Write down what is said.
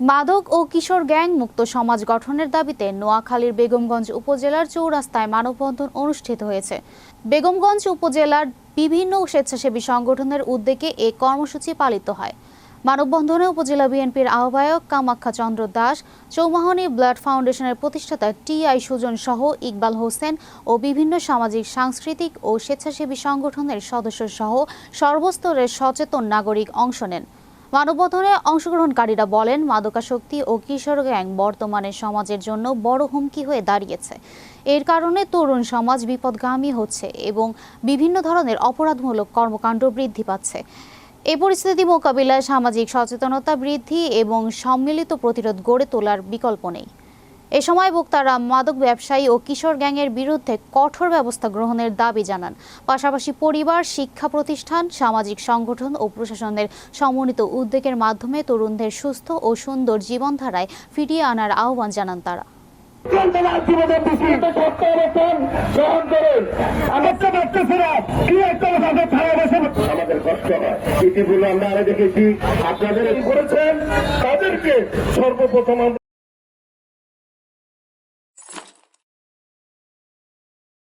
মাদক ও কিশোর গ্যাং মুক্ত সমাজ গঠনের দাবিতে নোয়াখালীর বেগমগঞ্জ উপজেলার চৌরাস্তায় মানববন্ধন অনুষ্ঠিত হয়েছে। বেগমগঞ্জ উপজেলার বিভিন্ন স্বেচ্ছাসেবী সংগঠনের উদ্যোগে এ কর্মসূচি পালিত হয়। মানববন্ধনে উপজেলা বিএনপির আহ্বায়ক কামাখ্যা চন্দ্র দাস, চৌমাহনী ব্লাড ফাউন্ডেশনের প্রতিষ্ঠাতা টি.আই. সুজন সহ ইকবাল হোসেন ও বিভিন্ন সামাজিক, সাংস্কৃতিক ও স্বেচ্ছাসেবী সংগঠনের সদস্য সহ সর্বস্তরের সচেতন নাগরিক অংশ নেন। মানববন্ধনে অংশগ্রহণকারীরা বলেন, মাদকাসক্তি ও কিশোর গ্যাং বর্তমানে সমাজের জন্য বড় হুমকি হয়ে দাঁড়িয়েছে। এর কারণে তরুণ সমাজ বিপদগামী হচ্ছে এবং বিভিন্ন ধরনের অপরাধমূলক কর্মকাণ্ড বৃদ্ধি পাচ্ছে। এই পরিস্থিতি মোকাবিলায় সামাজিক সচেতনতা বৃদ্ধি এবং সম্মিলিত প্রতিরোধ গড়ে তোলার বিকল্প নেই। এ সময় বক্তারা মাদক ব্যবসায়ী ও কিশোর গ্যাংয়ের বিরুদ্ধে কঠোর ব্যবস্থা গ্রহণের দাবি জানান। পাশাপাশি পরিবার, শিক্ষা প্রতিষ্ঠান, সামাজিক সংগঠন ও প্রশাসনের সমন্বিত উদ্যোগের মাধ্যমে তরুণদের সুস্থ ও সুন্দর জীবনধারায় ফিরিয়ে আনার আহ্বান জানান তারা। আমাদের কষ্ট হয়, ইতিগুলো আমরা দেখেছি, আপনাদের করেছেন তাদেরকে সর্বপ্রথম